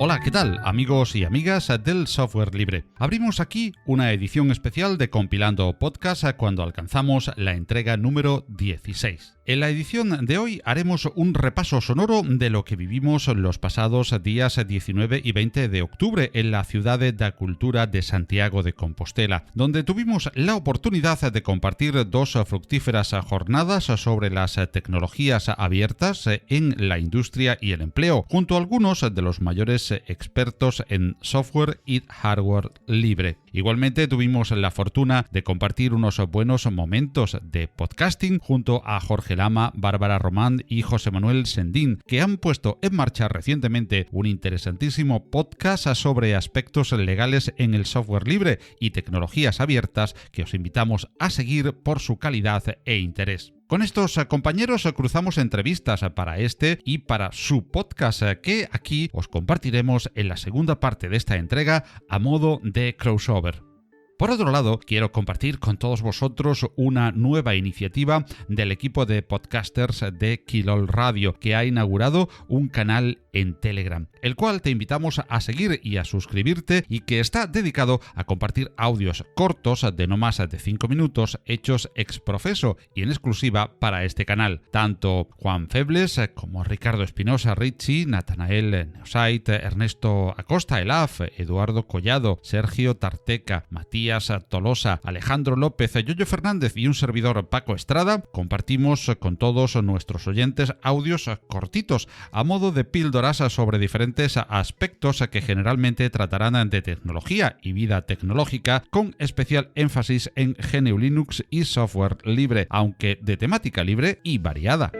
Hola, ¿qué tal, amigos y amigas del software libre? Abrimos aquí una edición especial de Compilando Podcast cuando alcanzamos la entrega número 16. En la edición de hoy haremos un repaso sonoro de lo que vivimos los pasados días 19 y 20 de octubre en la ciudad de la cultura de Santiago de Compostela, donde tuvimos la oportunidad de compartir dos fructíferas jornadas sobre las tecnologías abiertas en la industria y el empleo, junto a algunos de los mayores expertos en software y hardware libre. Igualmente tuvimos la fortuna de compartir unos buenos momentos de podcasting junto a Jorge Lama, Bárbara Román y José Manuel Sendín, que han puesto en marcha recientemente un interesantísimo podcast sobre aspectos legales en el software libre y tecnologías abiertas que os invitamos a seguir por su calidad e interés. Con estos compañeros cruzamos entrevistas para este y para su podcast que aquí os compartiremos en la segunda parte de esta entrega a modo de crossover. Por otro lado, quiero compartir con todos vosotros una nueva iniciativa del equipo de podcasters de Quilol Radio, que ha inaugurado un canal en Telegram, el cual te invitamos a seguir y a suscribirte y que está dedicado a compartir audios cortos de no más de 5 minutos hechos ex profeso y en exclusiva para este canal. Tanto Juan Febles como Ricardo Espinosa Ricci, Natanael Neosite, Ernesto Acosta Elaf, Eduardo Collado, Sergio Tarteca, Matías Tolosa, Alejandro López, Yoyo Fernández y un servidor Paco Estrada compartimos con todos nuestros oyentes audios cortitos a modo de píldoras sobre diferentes aspectos que generalmente tratarán de tecnología y vida tecnológica, con especial énfasis en GNU Linux y software libre, aunque de temática libre y variada.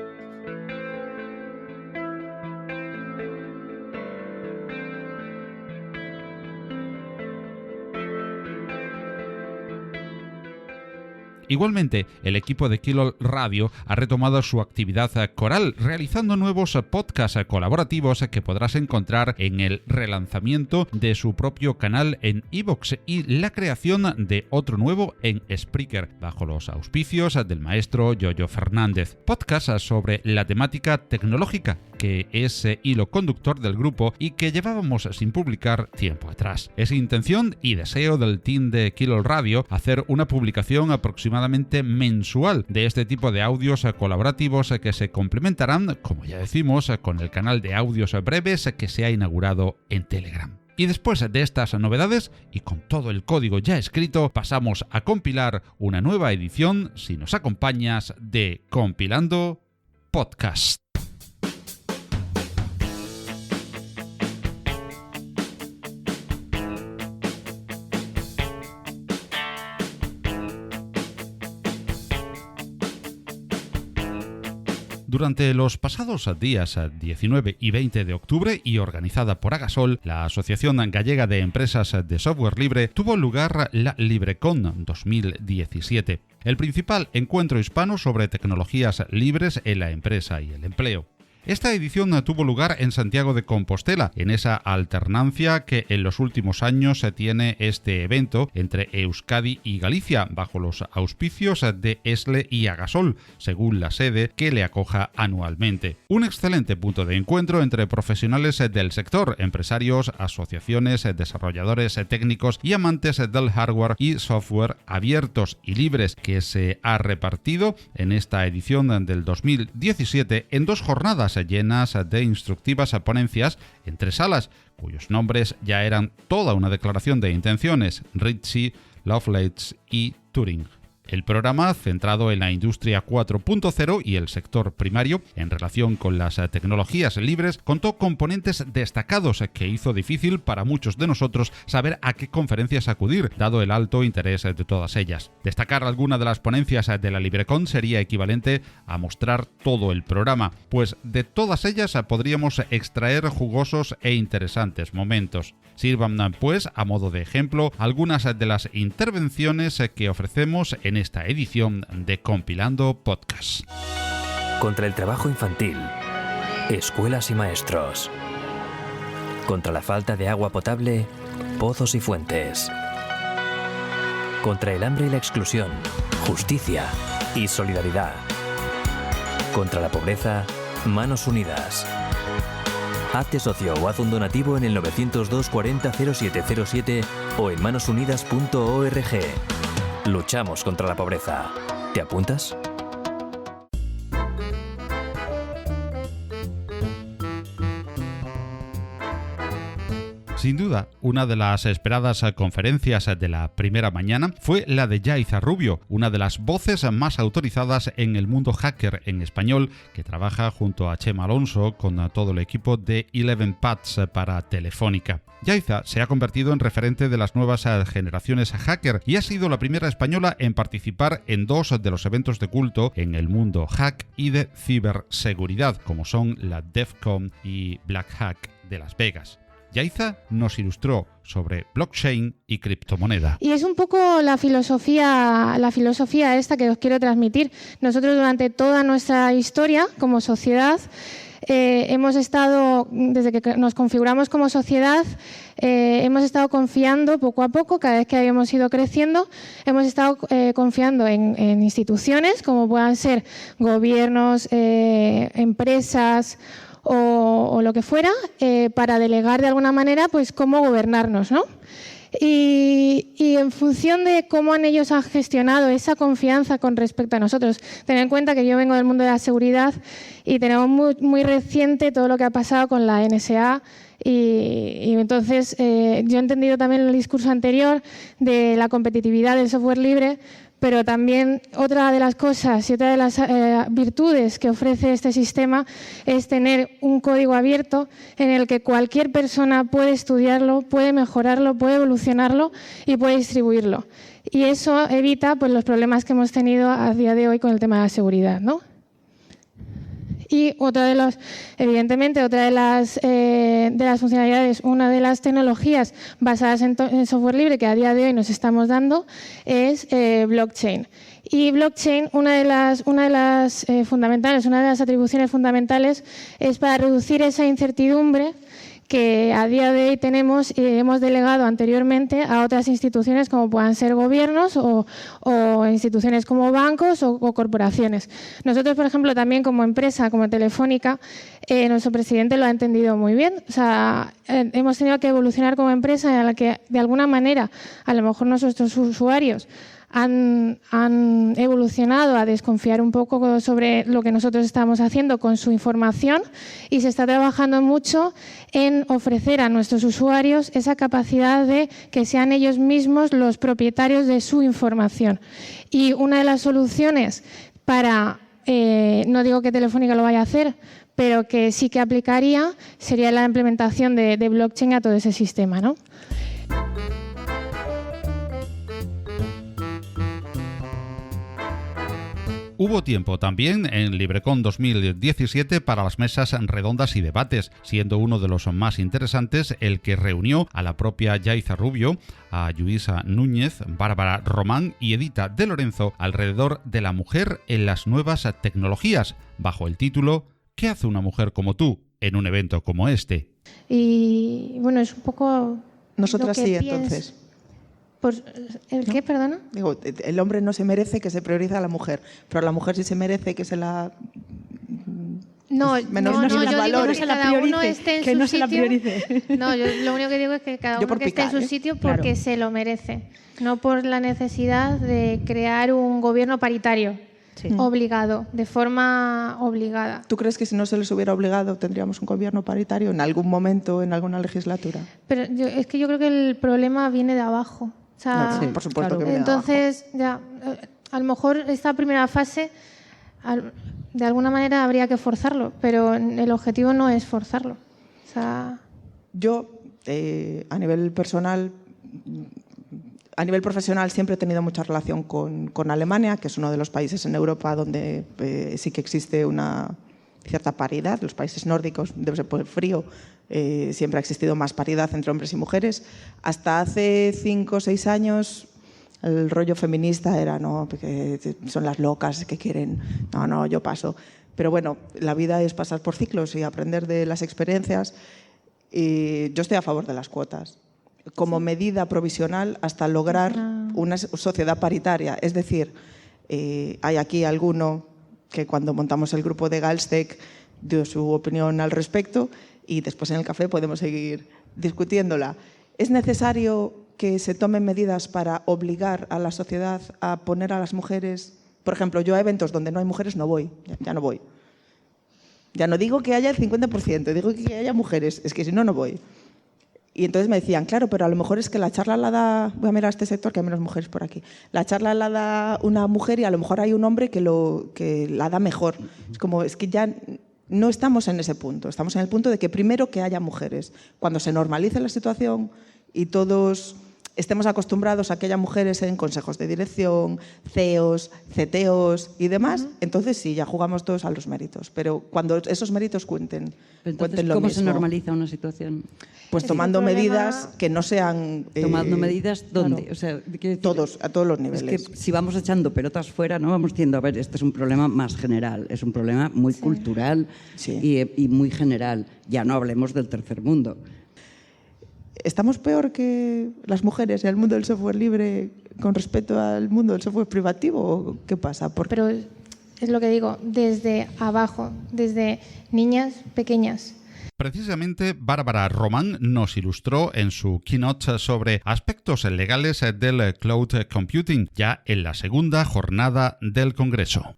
Igualmente, el equipo de Quilol Radio ha retomado su actividad coral, realizando nuevos podcasts colaborativos que podrás encontrar en el relanzamiento de su propio canal en iVoox y la creación de otro nuevo en Spreaker, bajo los auspicios del maestro Yoyo Fernández. Podcasts sobre la temática tecnológica, que es hilo conductor del grupo y que llevábamos sin publicar tiempo atrás. Es intención y deseo del team de Quilol Radio hacer una publicación aproximadamente mensual de este tipo de audios colaborativos que se complementarán, como ya decimos, con el canal de audios breves que se ha inaugurado en Telegram. Y después de estas novedades, y con todo el código ya escrito, pasamos a compilar una nueva edición, si nos acompañas, de Compilando Podcast. Durante los pasados días 19 y 20 de octubre y organizada por Agasol, la Asociación Gallega de Empresas de Software Libre, tuvo lugar la LibreCon 2017, el principal encuentro hispano sobre tecnologías libres en la empresa y el empleo. Esta edición tuvo lugar en Santiago de Compostela, en esa alternancia que en los últimos años tiene este evento entre Euskadi y Galicia, bajo los auspicios de ESLE y Agasol, según la sede que le acoja anualmente. Un excelente punto de encuentro entre profesionales del sector, empresarios, asociaciones, desarrolladores técnicos y amantes del hardware y software abiertos y libres, que se ha repartido en esta edición del 2017 en dos jornadas llenas de instructivas ponencias en tres salas, cuyos nombres ya eran toda una declaración de intenciones: Ritchie, Lovelace y Turing. El programa, centrado en la industria 4.0 y el sector primario en relación con las tecnologías libres, contó con ponentes destacados que hizo difícil para muchos de nosotros saber a qué conferencias acudir, dado el alto interés de todas ellas. Destacar alguna de las ponencias de la LibreCon sería equivalente a mostrar todo el programa, pues de todas ellas podríamos extraer jugosos e interesantes momentos. Sirvan, pues, a modo de ejemplo, algunas de las intervenciones que ofrecemos en esta edición de Compilando Podcast. Contra el trabajo infantil, escuelas y maestros. Contra la falta de agua potable, pozos y fuentes. Contra el hambre y la exclusión, justicia y solidaridad. Contra la pobreza, manos unidas. Hazte socio o haz un donativo en el 902 40 0707 o en manosunidas.org. Luchamos contra la pobreza. ¿Te apuntas? Sin duda, una de las esperadas conferencias de la primera mañana fue la de Yaiza Rubio, una de las voces más autorizadas en el mundo hacker en español, que trabaja junto a Chema Alonso con todo el equipo de 11 Paths para Telefónica. Yaiza se ha convertido en referente de las nuevas generaciones hacker y ha sido la primera española en participar en dos de los eventos de culto en el mundo hack y de ciberseguridad, como son la DEF CON y Black Hack de Las Vegas. Yaiza nos ilustró sobre blockchain y criptomoneda. Y es un poco la filosofía esta que os quiero transmitir. Nosotros durante toda nuestra historia como sociedad hemos estado, desde que nos configuramos como sociedad, hemos estado confiando poco a poco, cada vez que habíamos ido creciendo, hemos estado confiando en instituciones como puedan ser gobiernos, empresas o lo que fuera, para delegar de alguna manera pues cómo gobernarnos, ¿no? Y en función de cómo ellos han gestionado esa confianza con respecto a nosotros. Tener en cuenta que yo vengo del mundo de la seguridad y tenemos muy reciente todo lo que ha pasado con la NSA. Y entonces yo he entendido también el discurso anterior de la competitividad del software libre, pero también otra de las cosas y otra de las virtudes que ofrece este sistema es tener un código abierto en el que cualquier persona puede estudiarlo, puede mejorarlo, puede evolucionarlo y puede distribuirlo. Y eso evita pues, los problemas que hemos tenido a día de hoy con el tema de la seguridad, ¿no? Y evidentemente, otra de las funcionalidades, una de las tecnologías basadas en software libre que a día de hoy nos estamos dando es blockchain. Y blockchain, una de las fundamentales, una de las atribuciones fundamentales es para reducir esa incertidumbre que a día de hoy tenemos y hemos delegado anteriormente a otras instituciones como puedan ser gobiernos o instituciones como bancos o corporaciones. Nosotros, por ejemplo, también como empresa, como Telefónica, nuestro presidente lo ha entendido muy bien. O sea, hemos tenido que evolucionar como empresa en la que, de alguna manera, a lo mejor nuestros usuarios han evolucionado a desconfiar un poco sobre lo que nosotros estamos haciendo con su información y se está trabajando mucho en ofrecer a nuestros usuarios esa capacidad de que sean ellos mismos los propietarios de su información. Y una de las soluciones para, no digo que Telefónica lo vaya a hacer, pero que sí que aplicaría, sería la implementación de blockchain a todo ese sistema, ¿no? Hubo tiempo también en LibreCon 2017 para las mesas redondas y debates, siendo uno de los más interesantes el que reunió a la propia Yaiza Rubio, a Lluïsa Núñez, Bárbara Román y Edita de Lorenzo alrededor de la mujer en las nuevas tecnologías, bajo el título ¿Qué hace una mujer como tú en un evento como este? Y bueno, es un poco... Nosotras sí, entonces. ¿El qué, perdona? Digo, el hombre no se merece que se priorice a la mujer, pero la mujer sí se merece que se la... No, yo digo que cada uno esté en su sitio. No, yo lo único que digo es que cada uno que esté en su sitio porque se lo merece, no por la necesidad de crear un gobierno paritario. Sí. Obligado, de forma obligada. ¿Tú crees que si no se les hubiera obligado tendríamos un gobierno paritario en algún momento, en alguna legislatura? Pero es que yo creo que el problema viene de abajo. O sea, sí, por supuesto, claro, que viene entonces, de abajo. Ya, a lo mejor esta primera fase de alguna manera habría que forzarlo, pero el objetivo no es forzarlo. O sea... Yo, a nivel personal, a nivel profesional siempre he tenido mucha relación con Alemania, que es uno de los países en Europa donde sí que existe una cierta paridad. Los países nórdicos, debe ser por el frío, siempre ha existido más paridad entre hombres y mujeres. Hasta hace 5 o 6 años el rollo feminista era, no, porque son las locas que quieren, no, yo paso. Pero bueno, la vida es pasar por ciclos y aprender de las experiencias. Y yo estoy a favor de las cuotas como medida provisional hasta lograr una sociedad paritaria. Es decir, hay aquí alguno que cuando montamos el grupo de Galstec dio su opinión al respecto y después en el café podemos seguir discutiéndola. ¿Es necesario que se tomen medidas para obligar a la sociedad a poner a las mujeres? Por ejemplo, yo a eventos donde no hay mujeres no voy, ya no voy. Ya no digo que haya el 50%, digo que haya mujeres, es que si no, no voy. Y entonces me decían, claro, pero a lo mejor es que la charla la da, voy a mirar a este sector que hay menos mujeres por aquí, la charla la da una mujer y a lo mejor hay un hombre que la da mejor. Es que ya no estamos en ese punto, estamos en el punto de que primero que haya mujeres. Cuando se normalice la situación y todos estemos acostumbrados a que haya mujeres en consejos de dirección, CEOs, CTOs y demás, entonces sí, ya jugamos todos a los méritos. Pero cuando esos méritos cuenten lo ¿cómo mismo. se normaliza una situación? Pues tomando medidas que no sean... ¿Tomando medidas dónde? Claro, o sea, todos, a todos los niveles. Es que si vamos echando pelotas fuera, no vamos diciendo, a ver, este es un problema más general, es un problema muy cultural y muy general. Ya no hablemos del tercer mundo. ¿Estamos peor que las mujeres en el mundo del software libre con respecto al mundo del software privativo o qué pasa? Pero es lo que digo, desde abajo, desde niñas pequeñas. Precisamente Bárbara Román nos ilustró en su keynote sobre aspectos legales del cloud computing, ya en la segunda jornada del Congreso.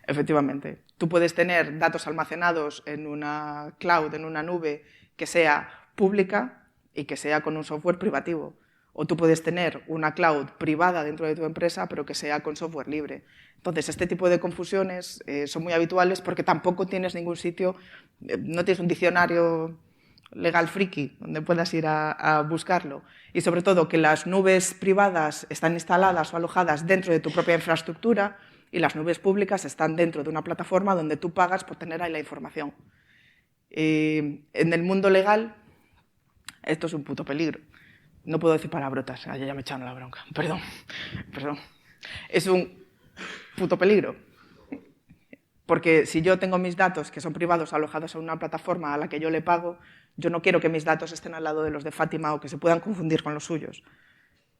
Efectivamente, tú puedes tener datos almacenados en una cloud, en una nube que sea pública y que sea con un software privativo. O tú puedes tener una cloud privada dentro de tu empresa, pero que sea con software libre. Entonces, este tipo de confusiones son muy habituales porque tampoco tienes ningún sitio, no tienes un diccionario legal friki donde puedas ir a buscarlo. Y sobre todo que las nubes privadas están instaladas o alojadas dentro de tu propia infraestructura y las nubes públicas están dentro de una plataforma donde tú pagas por tener ahí la información. En el mundo legal, esto es un puto peligro. No puedo decir palabrotas, ya me echaron la bronca. Perdón. Es un puto peligro. Porque si yo tengo mis datos, que son privados, alojados en una plataforma a la que yo le pago, yo no quiero que mis datos estén al lado de los de Fátima o que se puedan confundir con los suyos.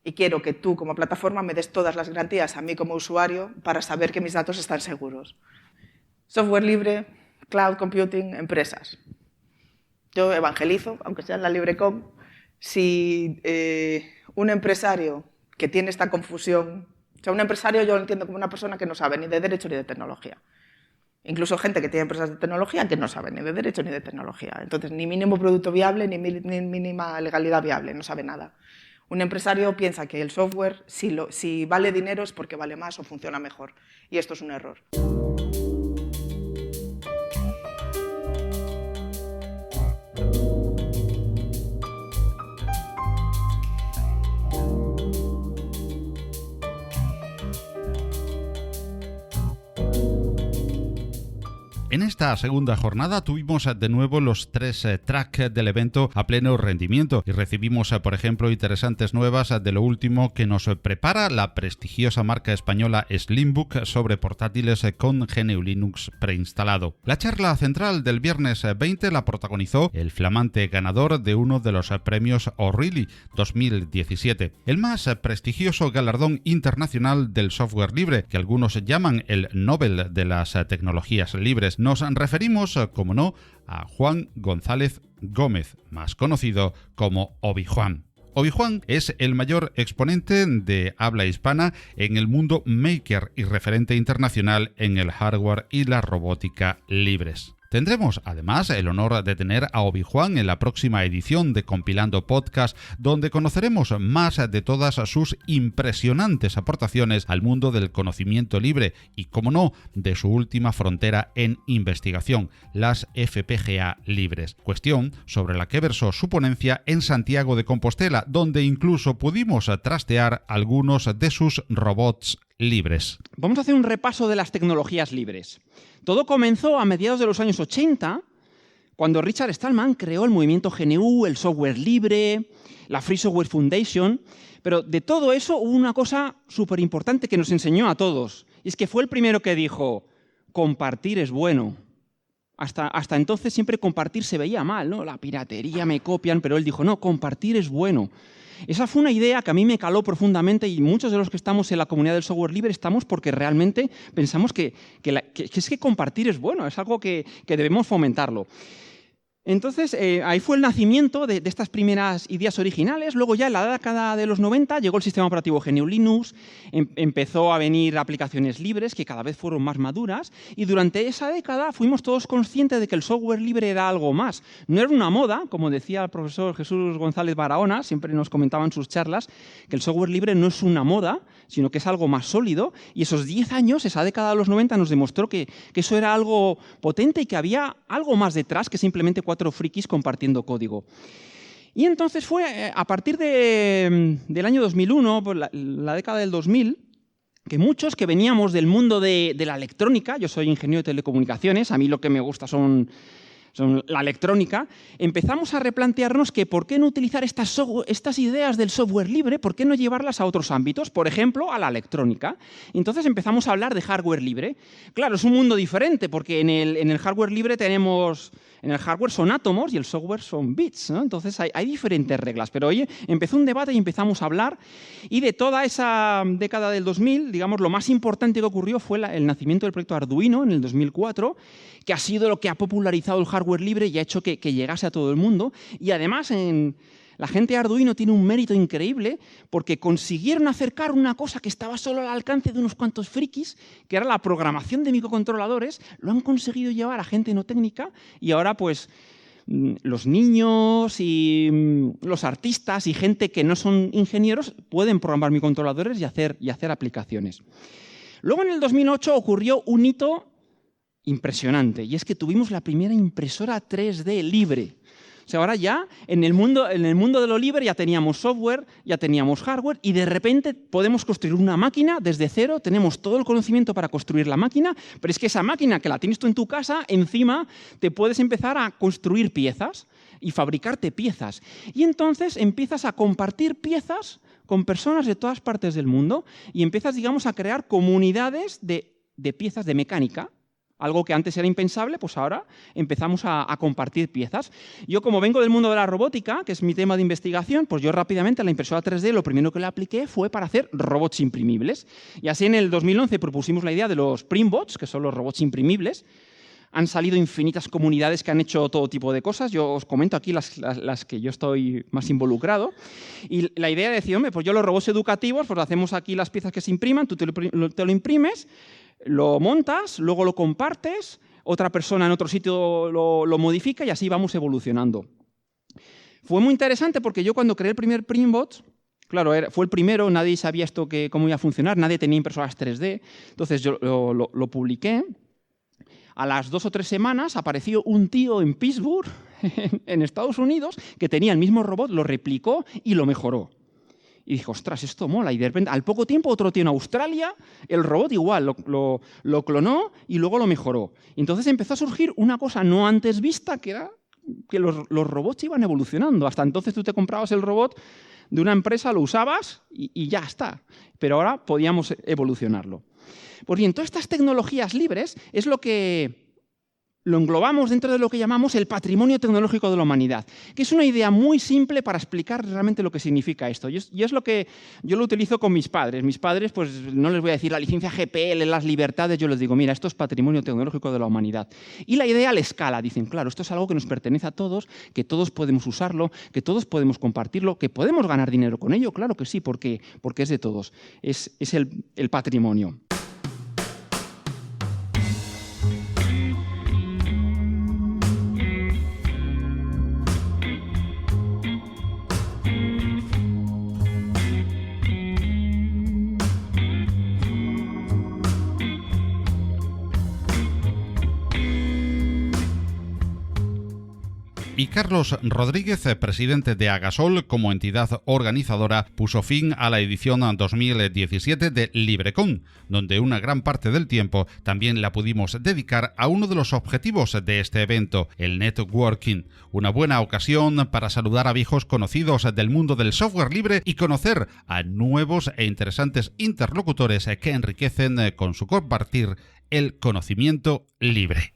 Y quiero que tú, como plataforma, me des todas las garantías a mí como usuario para saber que mis datos están seguros. Software libre, cloud computing, empresas. Yo evangelizo, aunque sea en la LibreCom, si un empresario que tiene esta confusión, o sea, un empresario yo lo entiendo como una persona que no sabe ni de derecho ni de tecnología. Incluso gente que tiene empresas de tecnología que no sabe ni de derecho ni de tecnología. Entonces, ni mínimo producto viable, ni mínima legalidad viable, no sabe nada. Un empresario piensa que el software, si vale dinero, es porque vale más o funciona mejor. Y esto es un error. En esta segunda jornada tuvimos de nuevo los 3 tracks del evento a pleno rendimiento y recibimos, por ejemplo, interesantes nuevas de lo último que nos prepara la prestigiosa marca española Slimbook sobre portátiles con GNU Linux preinstalado. La charla central del viernes 20 la protagonizó el flamante ganador de uno de los premios O'Reilly 2017, el más prestigioso galardón internacional del software libre, que algunos llaman el Nobel de las tecnologías libres. Nos referimos, como no, a Juan González Gómez, más conocido como Obi-Juan. Obi-Juan es el mayor exponente de habla hispana en el mundo maker y referente internacional en el hardware y la robótica libres. Tendremos además el honor de tener a Obi-Juan en la próxima edición de Compilando Podcast, donde conoceremos más de todas sus impresionantes aportaciones al mundo del conocimiento libre y, como no, de su última frontera en investigación, las FPGA libres, cuestión sobre la que versó su ponencia en Santiago de Compostela, donde incluso pudimos trastear algunos de sus robots libres. Vamos a hacer un repaso de las tecnologías libres. Todo comenzó a mediados de los años 80, cuando Richard Stallman creó el movimiento GNU, el software libre, la Free Software Foundation, pero de todo eso hubo una cosa súper importante que nos enseñó a todos, y es que fue el primero que dijo, compartir es bueno. Hasta entonces siempre compartir se veía mal, ¿no? La piratería, me copian, pero él dijo, no, compartir es bueno. Esa fue una idea que a mí me caló profundamente y muchos de los que estamos en la comunidad del software libre estamos porque realmente pensamos que es que compartir es bueno, es algo que debemos fomentarlo. Entonces, ahí fue el nacimiento de estas primeras ideas originales. Luego ya en la década de los 90 llegó el sistema operativo GNU Linux, empezó a venir aplicaciones libres que cada vez fueron más maduras y durante esa década fuimos todos conscientes de que el software libre era algo más. No era una moda, como decía el profesor Jesús González Barahona, siempre nos comentaba en sus charlas, que el software libre no es una moda, sino que es algo más sólido y esos 10 años, esa década de los 90 nos demostró que eso era algo potente y que había algo más detrás que simplemente 4 frikis compartiendo código. Y entonces fue a partir del año 2001, pues la década del 2000, que muchos que veníamos del mundo de la electrónica, yo soy ingeniero de telecomunicaciones, a mí lo que me gusta son la electrónica, empezamos a replantearnos que por qué no utilizar estas ideas del software libre, por qué no llevarlas a otros ámbitos, por ejemplo, a la electrónica. Entonces empezamos a hablar de hardware libre. Claro, es un mundo diferente, porque en el hardware libre tenemos... En el hardware son átomos y el software son bits, ¿no? Entonces hay diferentes reglas. Pero oye, empezó un debate y empezamos a hablar. Y de toda esa década del 2000, digamos, lo más importante que ocurrió fue el nacimiento del proyecto Arduino en el 2004, que ha sido lo que ha popularizado el hardware libre y ha hecho que llegase a todo el mundo. Y además, la gente de Arduino tiene un mérito increíble porque consiguieron acercar una cosa que estaba solo al alcance de unos cuantos frikis, que era la programación de microcontroladores, lo han conseguido llevar a gente no técnica y ahora pues los niños y los artistas y gente que no son ingenieros pueden programar microcontroladores y hacer aplicaciones. Luego en el 2008 ocurrió un hito impresionante y es que tuvimos la primera impresora 3D libre. O sea, ahora ya en el mundo de lo libre ya teníamos software, ya teníamos hardware y de repente podemos construir una máquina desde cero, tenemos todo el conocimiento para construir la máquina, pero es que esa máquina que la tienes tú en tu casa, encima te puedes empezar a construir piezas y fabricarte piezas. Y entonces empiezas a compartir piezas con personas de todas partes del mundo y empiezas, digamos, a crear comunidades de piezas de mecánica. Algo que antes era impensable, pues ahora empezamos a compartir piezas. Yo, como vengo del mundo de la robótica, que es mi tema de investigación, pues yo rápidamente a la impresora 3D lo primero que le apliqué fue para hacer robots imprimibles. Y así en el 2011 propusimos la idea de los Primbots, que son los robots imprimibles. Han salido infinitas comunidades que han hecho todo tipo de cosas. Yo os comento aquí las que yo estoy más involucrado. Y la idea de decir, hombre, pues yo los robots educativos, pues hacemos aquí las piezas que se impriman, tú te lo imprimes, lo montas, luego lo compartes, otra persona en otro sitio lo modifica y así vamos evolucionando. Fue muy interesante porque yo cuando creé el primer Primbot, claro, fue el primero, nadie sabía esto cómo iba a funcionar, nadie tenía impresoras 3D, entonces yo lo publiqué. A las 2 o 3 semanas apareció un tío en Pittsburgh, en Estados Unidos, que tenía el mismo robot, lo replicó y lo mejoró. Y dije, ostras, esto mola. Y de repente, al poco tiempo, otro tío en Australia, el robot igual, lo clonó y luego lo mejoró. Y entonces empezó a surgir una cosa no antes vista, que era que los robots iban evolucionando. Hasta entonces tú te comprabas el robot de una empresa, lo usabas y ya está. Pero ahora podíamos evolucionarlo. Pues bien, todas estas tecnologías libres es lo englobamos dentro de lo que llamamos el patrimonio tecnológico de la humanidad, que es una idea muy simple para explicar realmente lo que significa esto. Y es lo que yo lo utilizo con mis padres. Mis padres, pues no les voy a decir la licencia GPL, las libertades, yo les digo, mira, esto es patrimonio tecnológico de la humanidad. Y la idea a la escala, dicen, claro, esto es algo que nos pertenece a todos, que todos podemos usarlo, que todos podemos compartirlo, que podemos ganar dinero con ello, claro que sí, porque es de todos, es el patrimonio. Y Carlos Rodríguez, presidente de Agasol como entidad organizadora, puso fin a la edición 2017 de LibreCon, donde una gran parte del tiempo también la pudimos dedicar a uno de los objetivos de este evento, el networking, una buena ocasión para saludar a viejos conocidos del mundo del software libre y conocer a nuevos e interesantes interlocutores que enriquecen con su compartir el conocimiento libre.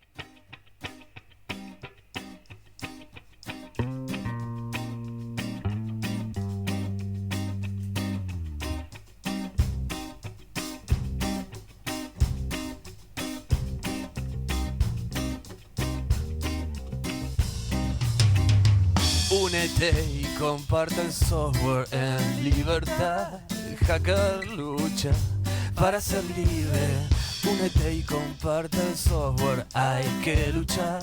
Únete y comparte el software en libertad. Hacker lucha para ser libre. Únete y comparte el software. Hay que luchar.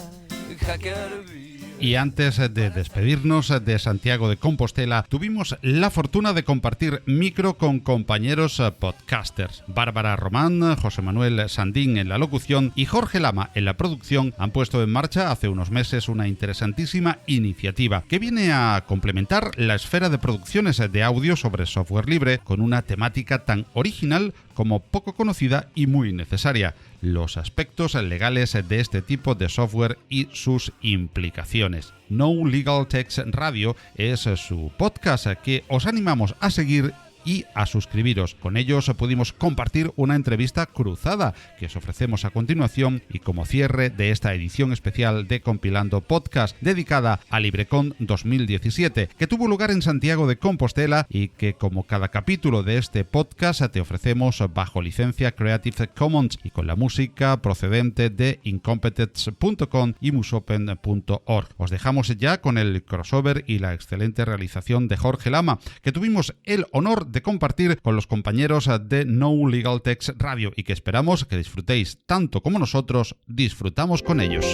Hacker vive. Y antes de despedirnos de Santiago de Compostela, tuvimos la fortuna de compartir micro con compañeros podcasters. Bárbara Román, José Manuel Sandín en la locución y Jorge Lama en la producción han puesto en marcha hace unos meses una interesantísima iniciativa que viene a complementar la esfera de producciones de audio sobre software libre con una temática tan original como poco conocida y muy necesaria: los aspectos legales de este tipo de software y sus implicaciones. No Legal Text Radio es su podcast que os animamos a seguir y a suscribiros. Con ellos pudimos compartir una entrevista cruzada que os ofrecemos a continuación y como cierre de esta edición especial de Compilando Podcast dedicada a LibreCon 2017, que tuvo lugar en Santiago de Compostela y que, como cada capítulo de este podcast, te ofrecemos bajo licencia Creative Commons y con la música procedente de incompetence.com y musopen.org. Os dejamos ya con el crossover y la excelente realización de Jorge Lama, que tuvimos el honor de compartir con los compañeros de No Legal Text Radio y que esperamos que disfrutéis tanto como nosotros disfrutamos con ellos.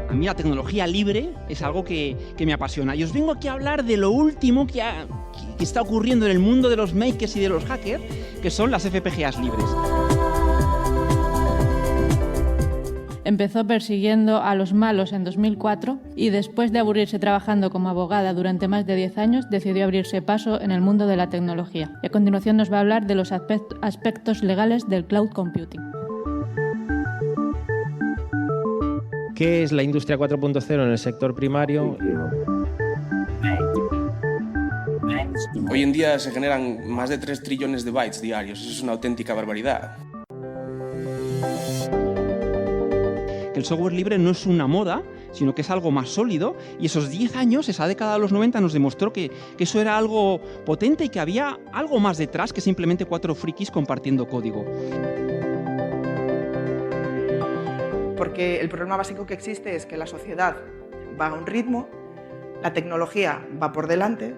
A mí la tecnología libre es algo que me apasiona. Y os vengo aquí a hablar de lo último que está ocurriendo en el mundo de los makers y de los hackers, que son las FPGAs libres. Empezó persiguiendo a los malos en 2004 y después de aburrirse trabajando como abogada durante más de 10 años, decidió abrirse paso en el mundo de la tecnología. Y a continuación nos va a hablar de los aspectos legales del cloud computing. ¿Qué es la industria 4.0 en el sector primario? Hoy en día se generan más de 3 trillones de bytes diarios. Eso es una auténtica barbaridad. El software libre no es una moda, sino que es algo más sólido, y esos 10 años, esa década de los 90, nos demostró que eso era algo potente y que había algo más detrás que simplemente 4 frikis compartiendo código. Porque el problema básico que existe es que la sociedad va a un ritmo, la tecnología va por delante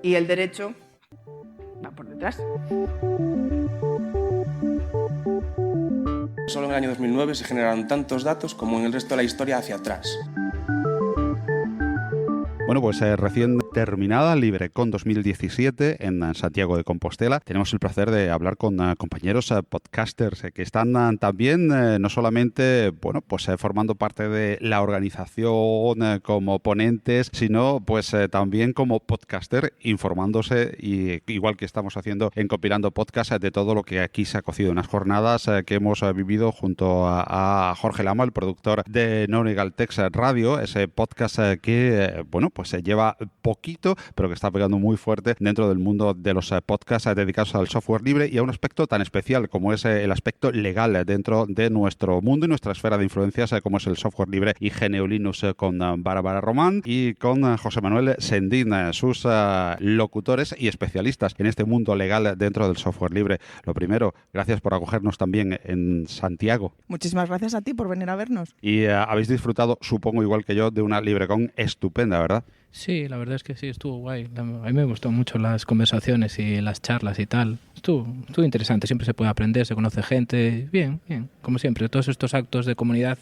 y el derecho va por detrás. Solo en el año 2009 se generaron tantos datos como en el resto de la historia hacia atrás. Bueno, pues recién terminada LibreCon 2017 en Santiago de Compostela, tenemos el placer de hablar con compañeros podcasters que están también no solamente pues formando parte de la organización como ponentes, sino pues también como podcaster informándose, y igual que estamos haciendo en Compilando Podcast, de todo lo que aquí se ha cocido en las jornadas que hemos vivido junto a Jorge Lama, el productor de No Legal Text Radio, ese podcast que pues se lleva poquito, pero que está pegando muy fuerte dentro del mundo de los podcasts dedicados al software libre y a un aspecto tan especial como es el aspecto legal dentro de nuestro mundo y nuestra esfera de influencias como es el software libre y GNU Linux, con Bárbara Román y con José Manuel Sendín, sus locutores y especialistas en este mundo legal dentro del software libre. Lo primero, gracias por acogernos también en Santiago. Muchísimas gracias a ti por venir a vernos. Y habéis disfrutado, supongo igual que yo, de una LibreCon estupenda, ¿verdad? Sí, la verdad es que sí, estuvo guay. A mí me gustó mucho las conversaciones y las charlas y tal. Estuvo interesante, siempre se puede aprender, se conoce gente. Bien, como siempre. Todos estos actos de comunidad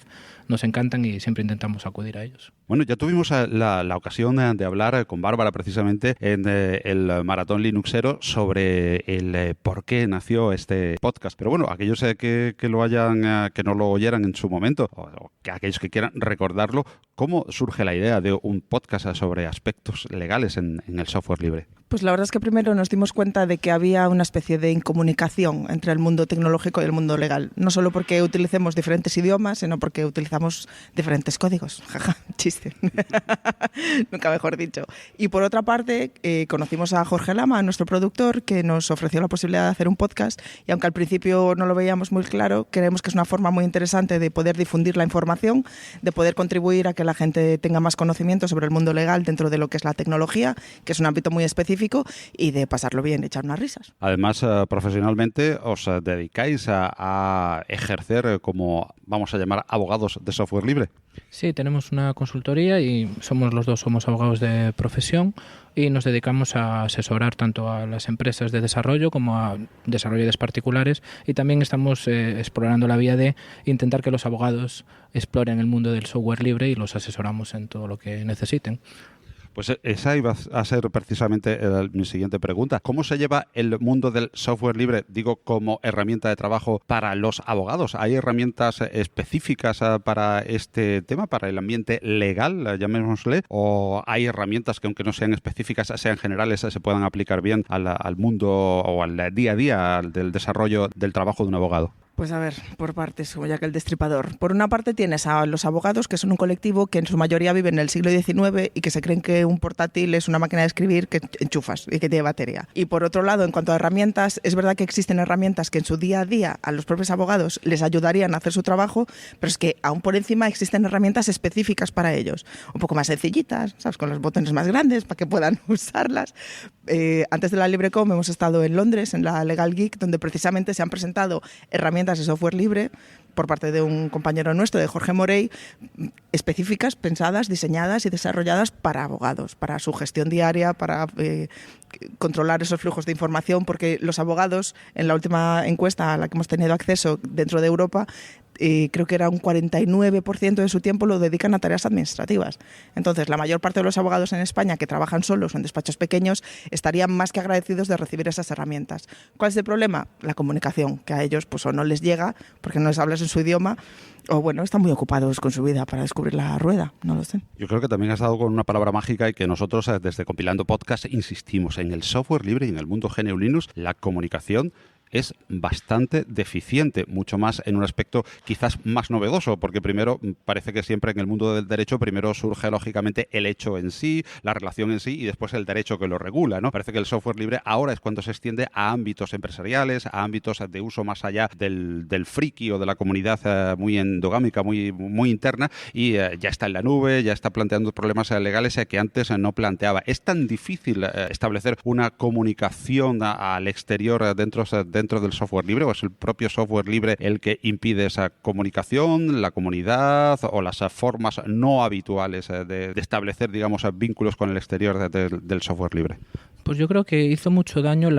nos encantan y siempre intentamos acudir a ellos. Bueno, ya tuvimos la ocasión de hablar con Bárbara precisamente en el Maratón Linuxero sobre el por qué nació este podcast. Pero bueno, aquellos que no lo oyeran en su momento, o que aquellos que quieran recordarlo, ¿cómo surge la idea de un podcast sobre aspectos legales en el software libre? Pues la verdad es que primero nos dimos cuenta de que había una especie de incomunicación entre el mundo tecnológico y el mundo legal. No solo porque utilicemos diferentes idiomas, sino porque utilizamos diferentes códigos. Jaja, chiste. Nunca mejor dicho. Y por otra parte, conocimos a Jorge Lama, nuestro productor, que nos ofreció la posibilidad de hacer un podcast. Y aunque al principio no lo veíamos muy claro, creemos que es una forma muy interesante de poder difundir la información, de poder contribuir a que la gente tenga más conocimiento sobre el mundo legal dentro de lo que es la tecnología, que es un ámbito muy específico, y de pasarlo bien, echar unas risas. Además, profesionalmente os dedicáis a ejercer como, vamos a llamar, abogados de software libre. Sí, tenemos una consultoría y los dos somos abogados de profesión y nos dedicamos a asesorar tanto a las empresas de desarrollo como a desarrolladores particulares, y también estamos explorando la vía de intentar que los abogados exploren el mundo del software libre y los asesoramos en todo lo que necesiten. Pues esa iba a ser precisamente mi siguiente pregunta. ¿Cómo se lleva el mundo del software libre, digo, como herramienta de trabajo para los abogados? ¿Hay herramientas específicas para este tema, para el ambiente legal, llamémosle? ¿O hay herramientas que, aunque no sean específicas, sean generales, se puedan aplicar bien al mundo o al día a día del desarrollo del trabajo de un abogado? Pues a ver, por partes, como ya que el destripador. Por una parte tienes a los abogados, que son un colectivo que en su mayoría vive en el siglo XIX y que se creen que un portátil es una máquina de escribir que enchufas y que tiene batería. Y por otro lado, en cuanto a herramientas, es verdad que existen herramientas que en su día a día a los propios abogados les ayudarían a hacer su trabajo, pero es que aún por encima existen herramientas específicas para ellos. Un poco más sencillitas, ¿sabes? Con los botones más grandes para que puedan usarlas. Antes de la LibreCom hemos estado en Londres, en la Legal Geek, donde precisamente se han presentado herramientas de software libre por parte de un compañero nuestro, de Jorge Morey, específicas, pensadas, diseñadas y desarrolladas para abogados, para su gestión diaria, para controlar esos flujos de información, porque los abogados, en la última encuesta a la que hemos tenido acceso dentro de Europa, creo que era un 49% de su tiempo lo dedican a tareas administrativas. Entonces, la mayor parte de los abogados en España que trabajan solos o en despachos pequeños estarían más que agradecidos de recibir esas herramientas. ¿Cuál es el problema? La comunicación, que a ellos pues o no les llega porque no les hablas en su idioma, o bueno, están muy ocupados con su vida para descubrir la rueda, no lo sé. Yo creo que también has dado con una palabra mágica y que nosotros desde Compilando Podcast insistimos en el software libre y en el mundo GNU Linux, la comunicación es bastante deficiente, mucho más en un aspecto quizás más novedoso, porque primero parece que siempre en el mundo del derecho primero surge lógicamente el hecho en sí, la relación en sí y después el derecho que lo regula, ¿no? Parece que el software libre ahora es cuando se extiende a ámbitos empresariales, a ámbitos de uso más allá del friki o de la comunidad muy endogámica, muy interna, y ya está en la nube, ya está planteando problemas legales que antes no planteaba. ¿Es tan difícil establecer una comunicación al exterior dentro del software libre, o es el propio software libre el que impide esa comunicación, la comunidad o las formas no habituales de establecer, digamos, vínculos con el exterior del software libre? Pues yo creo que hizo mucho daño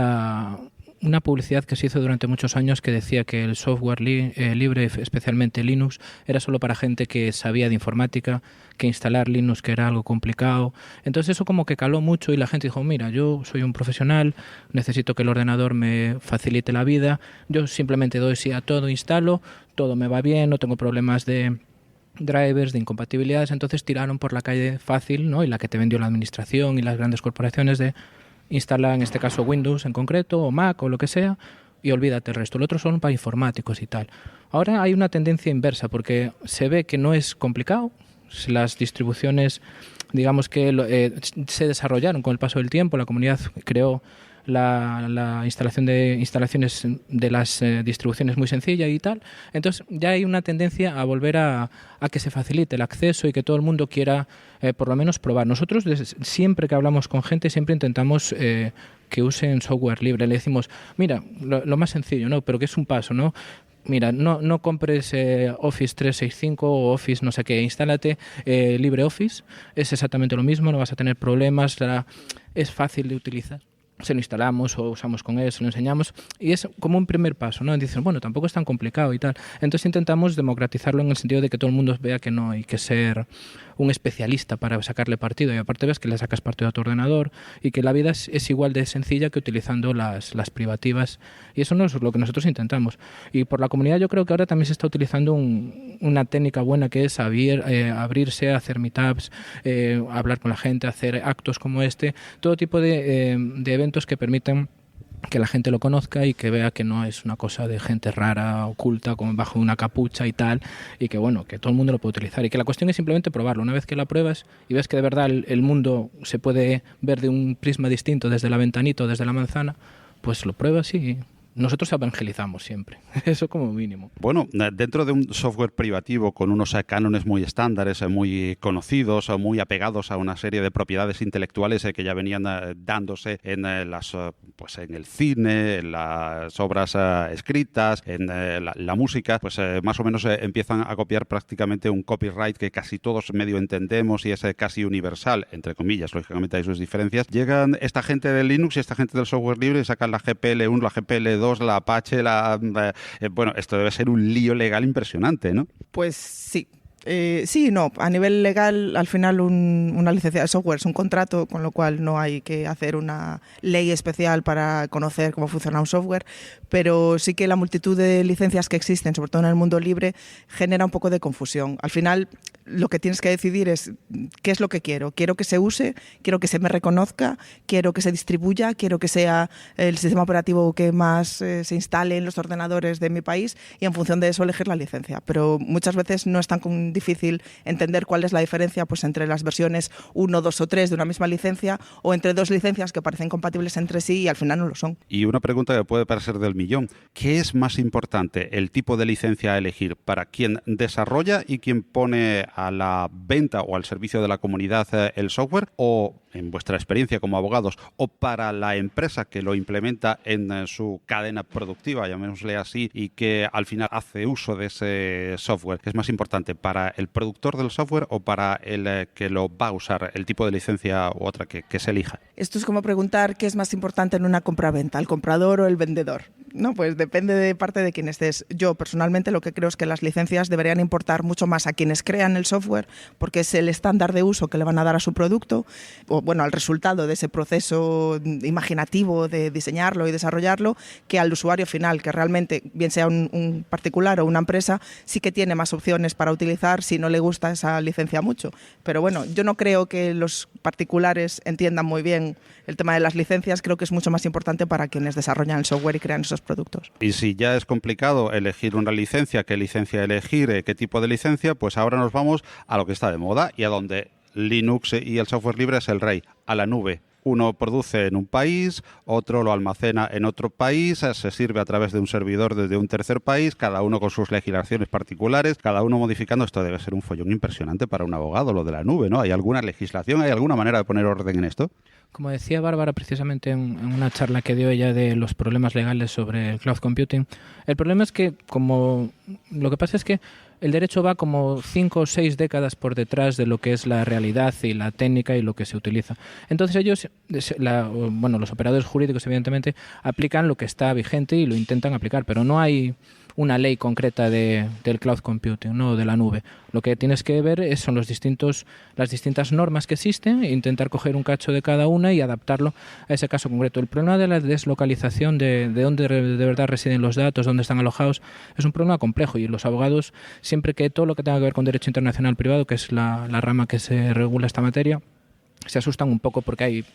una publicidad que se hizo durante muchos años que decía que el software libre, especialmente Linux, era solo para gente que sabía de informática, que instalar Linux que era algo complicado. Entonces eso como que caló mucho y la gente dijo, mira, yo soy un profesional, necesito que el ordenador me facilite la vida, yo simplemente doy sí a todo, instalo, todo me va bien, no tengo problemas de drivers, de incompatibilidades. Entonces tiraron por la calle fácil, ¿no? Y la que te vendió la administración y las grandes corporaciones de instalar, en este caso Windows en concreto, o Mac o lo que sea, y olvídate el resto. Lo otro son para informáticos y tal. Ahora hay una tendencia inversa porque se ve que no es complicado. Las distribuciones, digamos que se desarrollaron con el paso del tiempo. La comunidad creó la instalación de instalaciones de las distribuciones muy sencilla y tal. Entonces ya hay una tendencia a volver a que se facilite el acceso y que todo el mundo quiera por lo menos probar. Nosotros siempre que hablamos con gente siempre intentamos que usen software libre. Le decimos, mira, lo más sencillo, ¿no? Pero que es un paso, ¿no? Mira, no compres Office 365 o Office no sé qué, instálate LibreOffice, es exactamente lo mismo, no vas a tener problemas, es fácil de utilizar. se lo instalamos o usamos con él, se lo enseñamos, y es como un primer paso, ¿no? Dicen, bueno, tampoco es tan complicado y tal. Entonces intentamos democratizarlo en el sentido de que todo el mundo vea que no hay que ser un especialista para sacarle partido, y aparte ves que le sacas partido a tu ordenador y que la vida es igual de sencilla que utilizando las privativas, y eso no es lo que nosotros intentamos. Y por la comunidad yo creo que ahora también se está utilizando una técnica buena, que es abrirse, hacer meetups, hablar con la gente, hacer actos como este, todo tipo de eventos que permiten que la gente lo conozca y que vea que no es una cosa de gente rara, oculta, como bajo una capucha y tal, y que bueno, que todo el mundo lo puede utilizar, y que la cuestión es simplemente probarlo. Una vez que la pruebas y ves que de verdad el mundo se puede ver de un prisma distinto desde la ventanita o desde la manzana, pues lo pruebas y nosotros evangelizamos siempre, eso como mínimo. Bueno, dentro de un software privativo con unos cánones muy estándares, muy conocidos, muy apegados a una serie de propiedades intelectuales que ya venían dándose en en el cine, en las obras escritas, en la música, pues más o menos empiezan a copiar prácticamente un copyright que casi todos medio entendemos y es casi universal, entre comillas, lógicamente hay sus diferencias. Llegan esta gente de Linux y esta gente del software libre y sacan la GPL1, la GPL2, la Apache, bueno, esto debe ser un lío legal impresionante, ¿no? Pues sí. Sí, no. A nivel legal, al final una licencia de software es un contrato, con lo cual no hay que hacer una ley especial para conocer cómo funciona un software, pero sí que la multitud de licencias que existen, sobre todo en el mundo libre, genera un poco de confusión. Al final, lo que tienes que decidir es qué es lo que quiero. Quiero que se use, quiero que se me reconozca, quiero que se distribuya, quiero que sea el sistema operativo que más se instale en los ordenadores de mi país, y en función de eso elegir la licencia. Pero muchas veces no es tan difícil entender cuál es la diferencia, pues, entre las versiones 1, 2 o 3 de una misma licencia, o entre dos licencias que parecen compatibles entre sí y al final no lo son. Y una pregunta que puede parecer del millón: ¿qué es más importante, el tipo de licencia a elegir para quien desarrolla y quien pone a la venta o al servicio de la comunidad el software, o, en vuestra experiencia como abogados, o para la empresa que lo implementa en su cadena productiva, llamémosle así, y que al final hace uso de ese software? ¿Es más importante para el productor del software o para el que lo va a usar, el tipo de licencia u otra que se elija? Esto es como preguntar qué es más importante en una compraventa, el comprador o el vendedor. No, pues depende de parte de quién estés. Yo personalmente lo que creo es que las licencias deberían importar mucho más a quienes crean el software, porque es el estándar de uso que le van a dar a su producto, o bueno, al resultado de ese proceso imaginativo de diseñarlo y desarrollarlo, que al usuario final, que realmente, bien sea un particular o una empresa, sí que tiene más opciones para utilizar si no le gusta esa licencia mucho. Pero bueno, yo no creo que los particulares entiendan muy bien el tema de las licencias. Creo que es mucho más importante para quienes desarrollan el software y crean esos productos. Y si ya es complicado elegir una licencia, qué licencia elegir, qué tipo de licencia, pues ahora nos vamos a lo que está de moda y a donde Linux y el software libre es el rey, a la nube. Uno produce en un país, otro lo almacena en otro país, se sirve a través de un servidor desde un tercer país, cada uno con sus legislaciones particulares, cada uno modificando. Esto debe ser un follón impresionante para un abogado, lo de la nube, ¿no? ¿Hay alguna legislación, hay alguna manera de poner orden en esto? Como decía Bárbara precisamente en una charla que dio ella de los problemas legales sobre el cloud computing, el problema es que lo que pasa es que el derecho va como 5 o 6 décadas por detrás de lo que es la realidad y la técnica y lo que se utiliza. Entonces ellos, los operadores jurídicos evidentemente, aplican lo que está vigente y lo intentan aplicar, pero no hay una ley concreta del cloud computing, ¿no?, de la nube. Lo que tienes que ver son las distintas normas que existen e intentar coger un cacho de cada una y adaptarlo a ese caso concreto. El problema de la deslocalización de dónde de verdad residen los datos, dónde están alojados, es un problema complejo, y los abogados, siempre que todo lo que tenga que ver con derecho internacional privado, que es la rama que se regula esta materia, se asustan un poco porque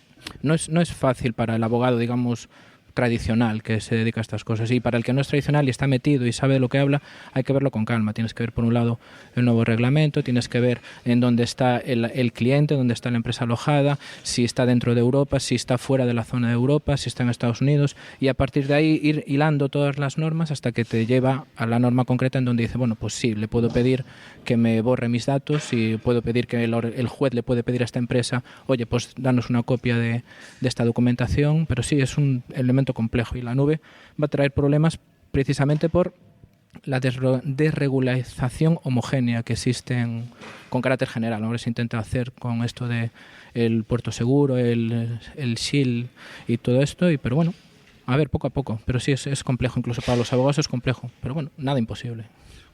no es fácil para el abogado, digamos, tradicional que se dedica a estas cosas, y para el que no es tradicional y está metido y sabe de lo que habla, hay que verlo con calma. Tienes que ver, por un lado, el nuevo reglamento, tienes que ver en dónde está el cliente, dónde está la empresa alojada, si está dentro de Europa, si está fuera de la zona de Europa, si está en Estados Unidos, y a partir de ahí ir hilando todas las normas hasta que te lleva a la norma concreta en donde dice, bueno, pues sí, le puedo pedir que me borre mis datos, y puedo pedir que el juez le puede pedir a esta empresa, oye, pues danos una copia de esta documentación. Pero sí, es un elemento complejo, y la nube va a traer problemas precisamente por la desregularización homogénea que existe con carácter general. Ahora se intenta hacer con esto de el puerto seguro, el SHIELD y todo esto, pero bueno, a ver, poco a poco. Pero sí, es complejo, incluso para los abogados es complejo, pero bueno, nada imposible.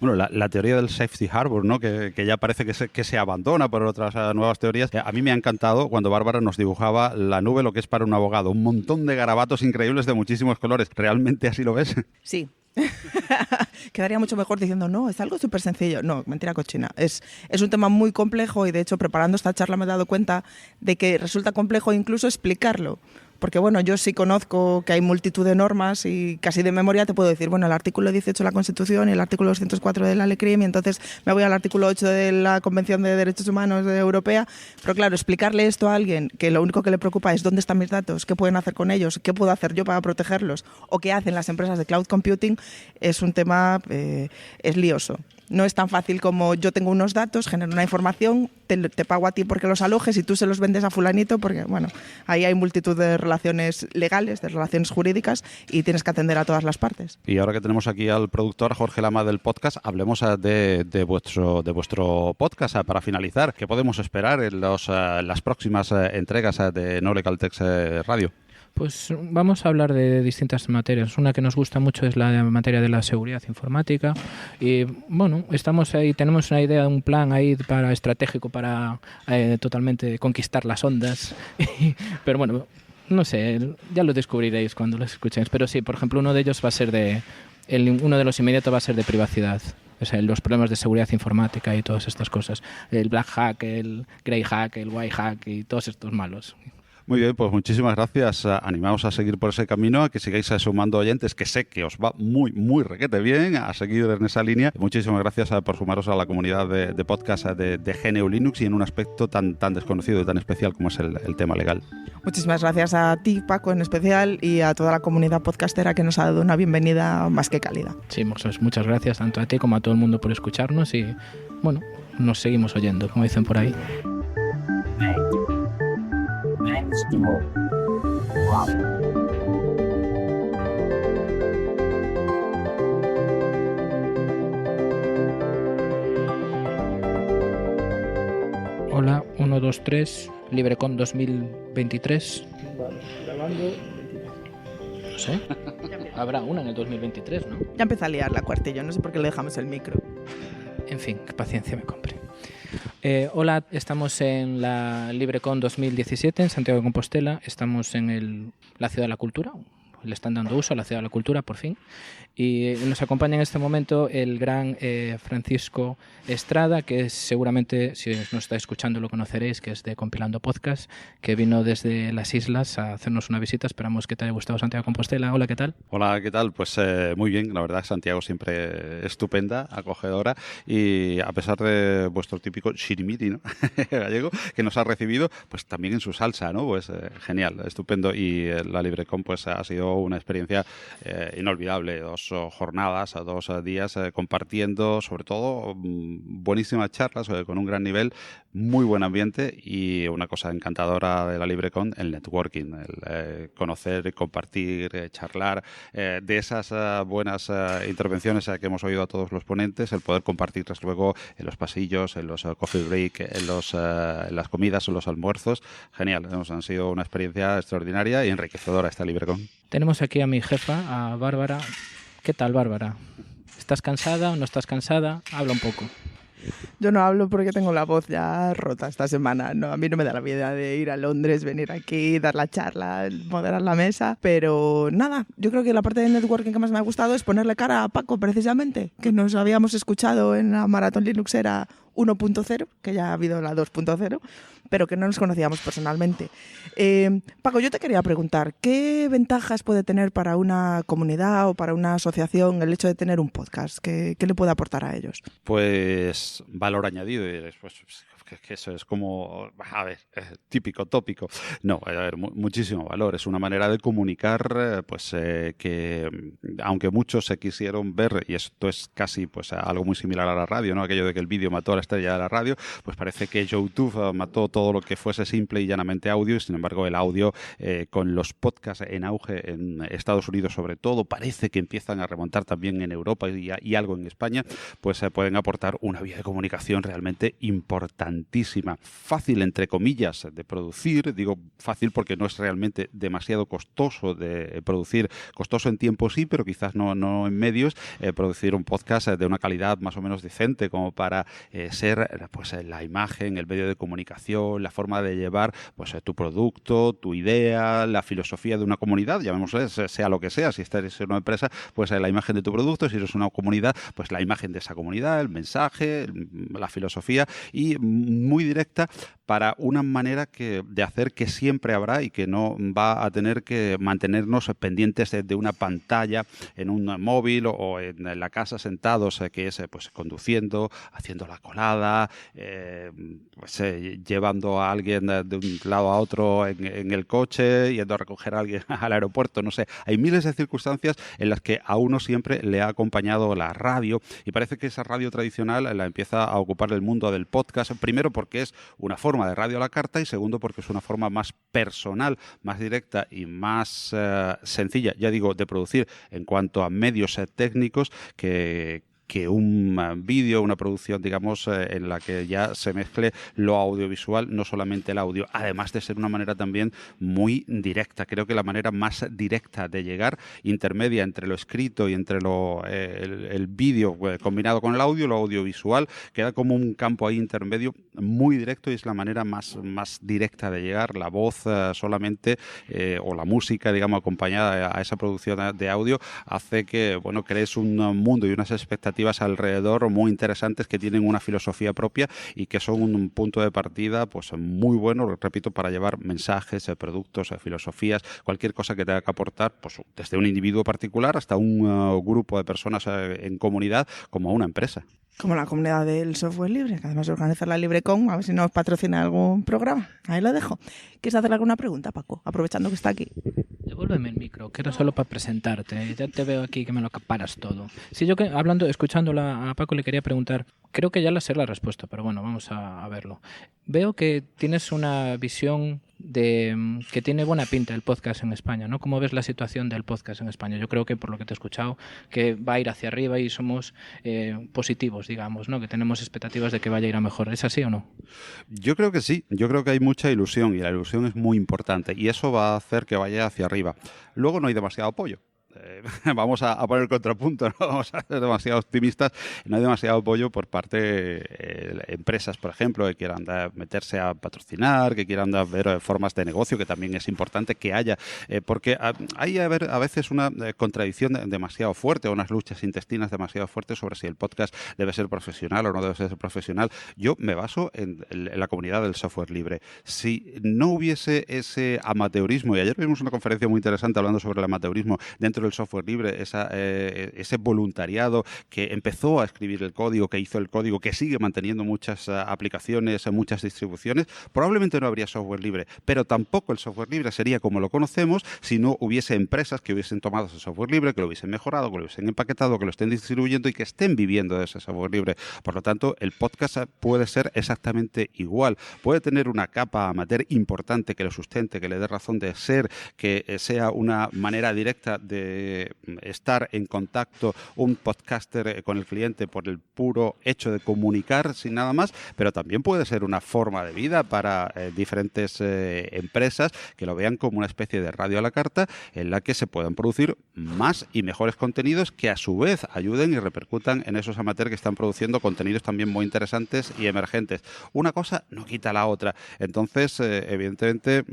Bueno, la teoría del safety harbor, ¿no? que ya parece que se abandona por otras nuevas teorías. A mí me ha encantado cuando Bárbara nos dibujaba la nube, lo que es para un abogado. Un montón de garabatos increíbles de muchísimos colores. ¿Realmente así lo ves? Sí. Quedaría mucho mejor diciendo, no, es algo súper sencillo. No, mentira cochina. Es un tema muy complejo y, de hecho, preparando esta charla me he dado cuenta de que resulta complejo incluso explicarlo. Porque, bueno, yo sí conozco que hay multitud de normas y casi de memoria te puedo decir, bueno, el artículo 18 de la Constitución y el artículo 204 de la Ley CRIM, y entonces me voy al artículo 8 de la Convención de Derechos Humanos Europea. Pero, claro, explicarle esto a alguien que lo único que le preocupa es dónde están mis datos, qué pueden hacer con ellos, qué puedo hacer yo para protegerlos o qué hacen las empresas de cloud computing, es un tema es lioso. No es tan fácil como yo tengo unos datos, genero una información, te pago a ti porque los alojes y tú se los vendes a fulanito, porque bueno, ahí hay multitud de relaciones legales, de relaciones jurídicas y tienes que atender a todas las partes. Y ahora que tenemos aquí al productor Jorge Lama del podcast, hablemos de vuestro podcast para finalizar. ¿Qué podemos esperar en las próximas entregas de No Legal Tech Radio? Pues vamos a hablar de distintas materias. Una que nos gusta mucho es la materia de la seguridad informática y bueno, estamos ahí, tenemos una idea, un plan ahí estratégico para totalmente conquistar las ondas. Pero bueno, no sé, ya lo descubriréis cuando los escuchéis. Pero sí, por ejemplo, uno de ellos va a ser uno de los inmediatos va a ser de privacidad. O sea, los problemas de seguridad informática y todas estas cosas. El black hack, el grey hack, el white hack y todos estos malos. Muy bien, pues muchísimas gracias. Animaos a seguir por ese camino, a que sigáis sumando oyentes, que sé que os va muy, muy requete bien, a seguir en esa línea. Muchísimas gracias por sumaros a la comunidad de podcast de GNU Linux y en un aspecto tan desconocido y tan especial como es el tema legal. Muchísimas gracias a ti, Paco, en especial, y a toda la comunidad podcastera que nos ha dado una bienvenida más que cálida. Sí, muchas gracias tanto a ti como a todo el mundo por escucharnos y, bueno, nos seguimos oyendo, como dicen por ahí. Hola, 1, 2, 3, LibreCon 2023. Grabando. No sé. Habrá una en el 2023, ¿no? Ya empieza a liar la cuartilla, no sé por qué le dejamos el micro. En fin, que paciencia me compre. Hola, estamos en la LibreCon 2017 en Santiago de Compostela. Estamos en la Ciudad de la Cultura. Le están dando uso a la Ciudad de la Cultura, por fin. Y nos acompaña en este momento el gran Francisco Estrada, que seguramente, si nos está escuchando, lo conoceréis, que es de Compilando Podcast, que vino desde las islas a hacernos una visita. Esperamos que te haya gustado Santiago de Compostela. Hola, ¿qué tal? Hola, ¿qué tal? Pues muy bien, la verdad, Santiago siempre estupenda, acogedora, y a pesar de vuestro típico shirimiri, ¿no? gallego, que nos ha recibido, pues también en su salsa, ¿no? Pues genial, estupendo, y la LibreCon pues ha sido una experiencia inolvidable. 2 jornadas, 2 días compartiendo, sobre todo buenísimas charlas con un gran nivel, muy buen ambiente y una cosa encantadora de la LibreCon, el networking, el conocer, compartir, charlar, de esas buenas intervenciones que hemos oído a todos los ponentes, el poder compartirlas luego en los pasillos, en los coffee break, en las comidas, en los almuerzos. Genial, han sido una experiencia extraordinaria y enriquecedora esta LibreCon. Tenemos aquí a mi jefa, a Bárbara. ¿Qué tal, Bárbara? ¿Estás cansada o no estás cansada? Habla un poco. Yo no hablo porque tengo la voz ya rota esta semana. No, a mí no me da la vida de ir a Londres, venir aquí, dar la charla, moderar la mesa. Pero nada, yo creo que la parte de networking que más me ha gustado es ponerle cara a Paco, precisamente, que nos habíamos escuchado en la Maratón Linuxera 1.0, que ya ha habido la 2.0, pero que no nos conocíamos personalmente. Paco, yo te quería preguntar, ¿qué ventajas puede tener para una comunidad o para una asociación el hecho de tener un podcast? ¿Qué le puede aportar a ellos? Pues valor añadido. Y después, que eso es como, a ver, típico, tópico. No, a ver, muchísimo valor. Es una manera de comunicar, que aunque muchos se quisieron ver, y esto es casi pues algo muy similar a la radio, ¿no? Aquello de que el vídeo mató a la estrella de la radio, pues parece que YouTube mató todo lo que fuese simple y llanamente audio, y sin embargo el audio, con los podcasts en auge en Estados Unidos sobre todo, parece que empiezan a remontar también en Europa y algo en España, pues pueden aportar una vía de comunicación realmente importantísima. Fácil, entre comillas, de producir. Digo fácil porque no es realmente demasiado costoso de producir. Costoso en tiempo sí, pero quizás no en medios. Producir un podcast de una calidad más o menos decente como para ser pues la imagen, el medio de comunicación, la forma de llevar pues tu producto, tu idea, la filosofía de una comunidad, llamémosle, sea lo que sea. Si estás en una empresa, pues la imagen de tu producto. Si eres una comunidad, pues la imagen de esa comunidad, el mensaje, la filosofía, y muy directa para una manera de hacer que siempre habrá y que no va a tener que mantenernos pendientes de una pantalla en un móvil o en la casa sentados, que es pues conduciendo, haciendo la colada, llevando a alguien de un lado a otro en el coche, yendo a recoger a alguien al aeropuerto, no sé. Hay miles de circunstancias en las que a uno siempre le ha acompañado la radio, y parece que esa radio tradicional la empieza a ocupar el mundo del podcast, primero porque es una forma de radio a la carta, y segundo porque es una forma más personal, más directa y más sencilla, ya digo, de producir en cuanto a medios técnicos que un vídeo, una producción, digamos, en la que ya se mezcle lo audiovisual, no solamente el audio, además de ser una manera también muy directa. Creo que la manera más directa de llegar, intermedia entre lo escrito y entre el vídeo combinado con el audio, lo audiovisual, queda como un campo ahí intermedio muy directo, y es la manera más directa de llegar. La voz solamente, o la música, digamos, acompañada a esa producción de audio, hace que, bueno, crees un mundo y unas expectativas alrededor muy interesantes que tienen una filosofía propia y que son un punto de partida pues muy bueno, repito, para llevar mensajes, productos, filosofías, cualquier cosa que tenga que aportar, pues desde un individuo particular hasta un grupo de personas en comunidad, como una empresa. Como la comunidad del software libre, que además organiza la LibreCon, a ver si nos patrocina algún programa. Ahí lo dejo. ¿Quieres hacer alguna pregunta, Paco? Aprovechando que está aquí. Devuélveme el micro, que era solo para presentarte. Ya te veo aquí que me lo acaparas todo. Sí, yo escuchándola a Paco, le quería preguntar, creo que ya la sé la respuesta, pero bueno, vamos a verlo. Veo que tienes una visión que tiene buena pinta el podcast en España, ¿no? ¿Cómo ves la situación del podcast en España? Yo creo que, por lo que te he escuchado, que va a ir hacia arriba y somos positivos, digamos, ¿no? Que tenemos expectativas de que vaya a ir a mejor. ¿Es así o no? Yo creo que sí. Yo creo que hay mucha ilusión, y la ilusión es muy importante, y eso va a hacer que vaya hacia arriba. Luego no hay demasiado apoyo. Vamos a poner el contrapunto, no vamos a ser demasiado optimistas. No hay demasiado apoyo por parte de empresas, por ejemplo, que quieran meterse a patrocinar, que quieran ver formas de negocio, que también es importante que haya, porque hay a veces una contradicción demasiado fuerte, o unas luchas intestinas demasiado fuertes sobre si el podcast debe ser profesional o no debe ser profesional. Yo me baso en la comunidad del software libre. Si no hubiese ese amateurismo, y ayer vimos una conferencia muy interesante hablando sobre el amateurismo dentro del software libre, ese voluntariado que empezó a escribir el código, que hizo el código, que sigue manteniendo muchas aplicaciones, muchas distribuciones, probablemente no habría software libre, pero tampoco el software libre sería como lo conocemos si no hubiese empresas que hubiesen tomado ese software libre, que lo hubiesen mejorado, que lo hubiesen empaquetado, que lo estén distribuyendo y que estén viviendo de ese software libre. Por lo tanto, el podcast puede ser exactamente igual. Puede tener una capa amateur importante que lo sustente, que le dé razón de ser, que sea una manera directa de estar en contacto un podcaster con el cliente por el puro hecho de comunicar sin nada más, pero también puede ser una forma de vida para diferentes empresas que lo vean como una especie de radio a la carta en la que se puedan producir más y mejores contenidos que a su vez ayuden y repercutan en esos amateurs que están produciendo contenidos también muy interesantes y emergentes. Una cosa no quita la otra. Entonces, evidentemente,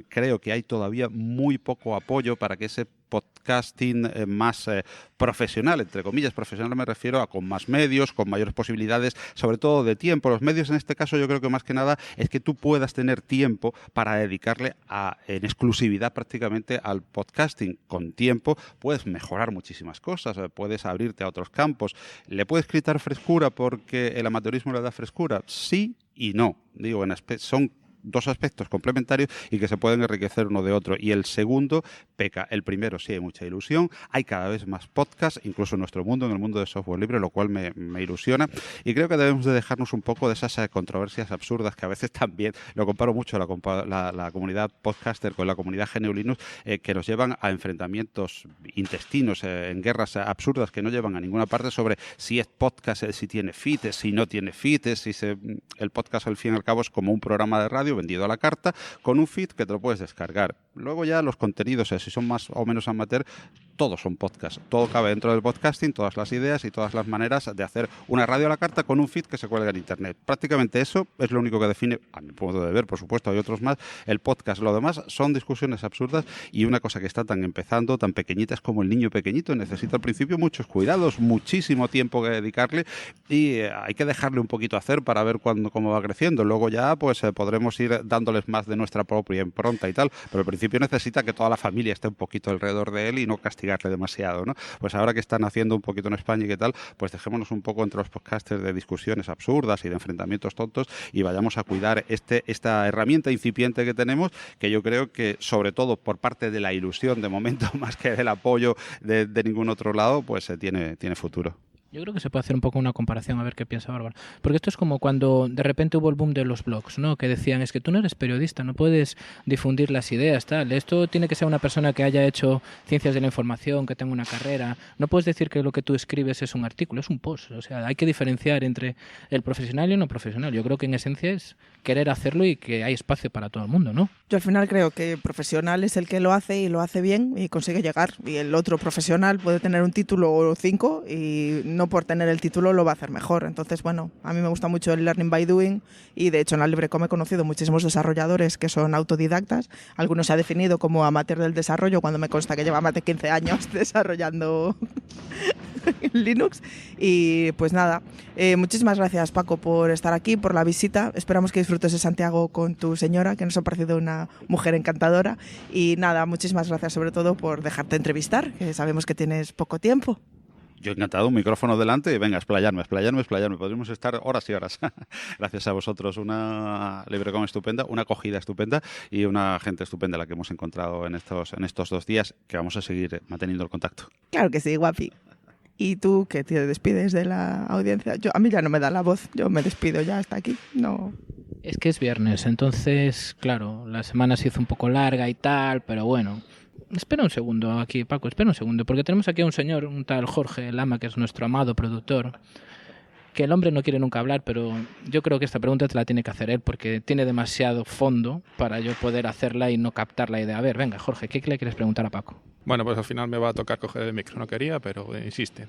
creo que hay todavía muy poco apoyo para que ese podcasting más profesional, entre comillas. Profesional me refiero a con más medios, con mayores posibilidades, sobre todo de tiempo. Los medios en este caso yo creo que más que nada es que tú puedas tener tiempo para dedicarle en exclusividad prácticamente al podcasting. Con tiempo puedes mejorar muchísimas cosas, puedes abrirte a otros campos. ¿Le puedes quitar frescura porque el amateurismo le da frescura? Sí y no. Digo, son dos aspectos complementarios y que se pueden enriquecer uno de otro. Y el segundo peca. El primero sí hay mucha ilusión, hay cada vez más podcasts, incluso en nuestro mundo, en el mundo de software libre, lo cual me ilusiona. Y creo que debemos de dejarnos un poco de esas controversias absurdas que a veces también, lo comparo mucho la comunidad podcaster con la comunidad GNU Linux, que nos llevan a enfrentamientos intestinos, en guerras absurdas que no llevan a ninguna parte sobre si es podcast, si tiene feed, si no tiene feed, el podcast al fin y al cabo es como un programa de radio vendido a la carta con un feed que te lo puedes descargar. Luego ya los contenidos, si son más o menos amateur, todos son podcasts. Todo cabe dentro del podcasting, todas las ideas y todas las maneras de hacer una radio a la carta con un feed que se cuelga en internet. Prácticamente eso es lo único que define, a mi punto de ver, por supuesto, hay otros más, el podcast. Lo demás son discusiones absurdas y una cosa que está tan empezando, tan pequeñita, es como el niño pequeñito. Necesita al principio muchos cuidados, muchísimo tiempo que dedicarle y hay que dejarle un poquito hacer para ver cómo va creciendo. Luego ya pues podremos ir dándoles más de nuestra propia impronta y tal, pero al principio necesita que toda la familia esté un poquito alrededor de él y no castigarle demasiado, ¿no? Pues ahora que están haciendo un poquito en España y qué tal, pues dejémonos un poco entre los podcasters de discusiones absurdas y de enfrentamientos tontos y vayamos a cuidar esta herramienta incipiente que tenemos, que yo creo que sobre todo por parte de la ilusión de momento más que del apoyo de ningún otro lado, pues tiene futuro. Yo creo que se puede hacer un poco una comparación, a ver qué piensa Bárbara. Porque esto es como cuando de repente hubo el boom de los blogs, ¿no? Que decían, es que tú no eres periodista, no puedes difundir las ideas, tal. Esto tiene que ser una persona que haya hecho ciencias de la información, que tenga una carrera. No puedes decir que lo que tú escribes es un artículo, es un post. O sea, hay que diferenciar entre el profesional y el no profesional. Yo creo que en esencia es querer hacerlo y que hay espacio para todo el mundo, ¿no? Yo al final creo que profesional es el que lo hace y lo hace bien y consigue llegar. Y el otro profesional puede tener un título o 5 y no por tener el título lo va a hacer mejor. Entonces, bueno, a mí me gusta mucho el learning by doing y de hecho en la LibreCom he conocido muchísimos desarrolladores que son autodidactas. Algunos se ha definido como amateur del desarrollo cuando me consta que lleva más de 15 años desarrollando Linux. Y pues nada, muchísimas gracias Paco por estar aquí, por la visita. Esperamos que disfrutes de Santiago con tu señora, que nos ha parecido una mujer encantadora. Y nada, muchísimas gracias sobre todo por dejarte entrevistar, que sabemos que tienes poco tiempo. Yo encantado, un micrófono delante y venga, explayarme. Podríamos estar horas y horas. Gracias a vosotros, una LibreCom estupenda, una acogida estupenda y una gente estupenda la que hemos encontrado en estos 2 días, que vamos a seguir manteniendo el contacto. Claro que sí, guapi. ¿Y tú que te despides de la audiencia? A mí ya no me da la voz, yo me despido ya hasta aquí. No. Es que es viernes, entonces, claro, la semana se hizo un poco larga y tal, pero bueno. Espera un segundo aquí, Paco, espera un segundo, porque tenemos aquí a un señor, un tal Jorge Lama, que es nuestro amado productor, que el hombre no quiere nunca hablar, pero yo creo que esta pregunta te la tiene que hacer él, porque tiene demasiado fondo para yo poder hacerla y no captar la idea. A ver, venga, Jorge, ¿qué le quieres preguntar a Paco? Bueno, pues al final me va a tocar coger el micro, no quería, pero insiste.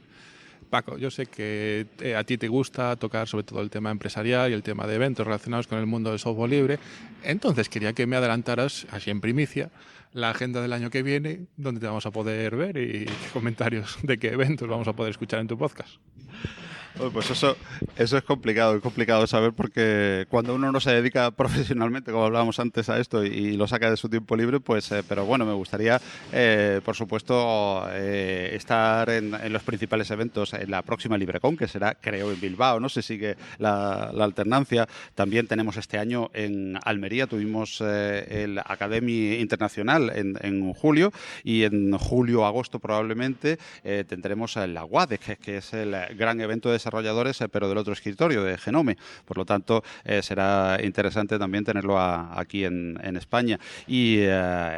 Paco, yo sé que a ti te gusta tocar sobre todo el tema empresarial y el tema de eventos relacionados con el mundo del software libre, entonces quería que me adelantaras, así en primicia, la agenda del año que viene, donde te vamos a poder ver y qué comentarios de qué eventos vamos a poder escuchar en tu podcast. Pues eso es complicado saber, porque cuando uno no se dedica profesionalmente, como hablábamos antes, a esto y lo saca de su tiempo libre, pues pero bueno, me gustaría por supuesto estar en los principales eventos en la próxima LibreCon, que será, creo, en Bilbao, no sé si sigue la alternancia. También tenemos este año en Almería, tuvimos el Academy Internacional en julio, y en julio-agosto probablemente tendremos la WADEC, que es el gran evento de desarrolladores, pero del otro escritorio, de Genome. Por lo tanto, será interesante también tenerlo aquí en España. Y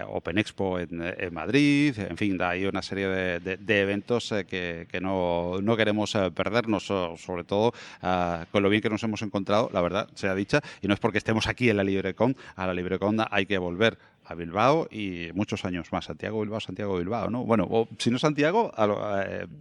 Open Expo en Madrid, en fin, hay una serie de eventos que no queremos perdernos, sobre todo con lo bien que nos hemos encontrado, la verdad, sea dicha, y no es porque estemos aquí en la LibreCon. A la LibreCon hay que volver. a Bilbao y muchos años más. Santiago, Bilbao, ¿no? Bueno, o si no Santiago,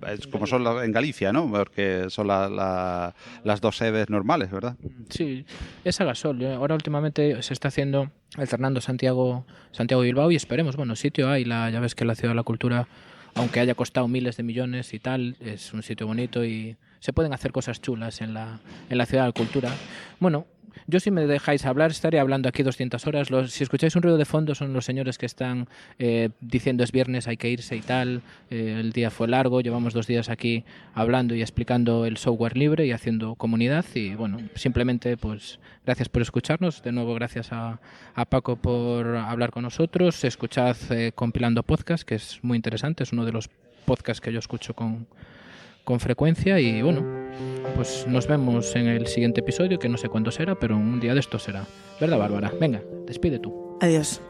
es como son en Galicia, ¿no? Porque son las dos sedes normales, ¿verdad? Sí, es a gasol. Ahora últimamente se está haciendo, alternando Santiago y Bilbao, y esperemos, bueno, sitio hay, ya ves que la Ciudad de la Cultura, aunque haya costado miles de millones y tal, es un sitio bonito y se pueden hacer cosas chulas en la Ciudad de la Cultura. Bueno, yo, si me dejáis hablar, estaré hablando aquí 200 horas. Si escucháis un ruido de fondo, son los señores que están diciendo es viernes, hay que irse y tal. El día fue largo, llevamos 2 días aquí hablando y explicando el software libre y haciendo comunidad. Y bueno, simplemente pues gracias por escucharnos. De nuevo, gracias a Paco por hablar con nosotros. Escuchad Compilando Podcast, que es muy interesante. Es uno de los podcasts que yo escucho con frecuencia. Y bueno, pues nos vemos en el siguiente episodio, que no sé cuándo será, pero un día de esto será. ¿Verdad, Bárbara? Venga, despide tú. Adiós.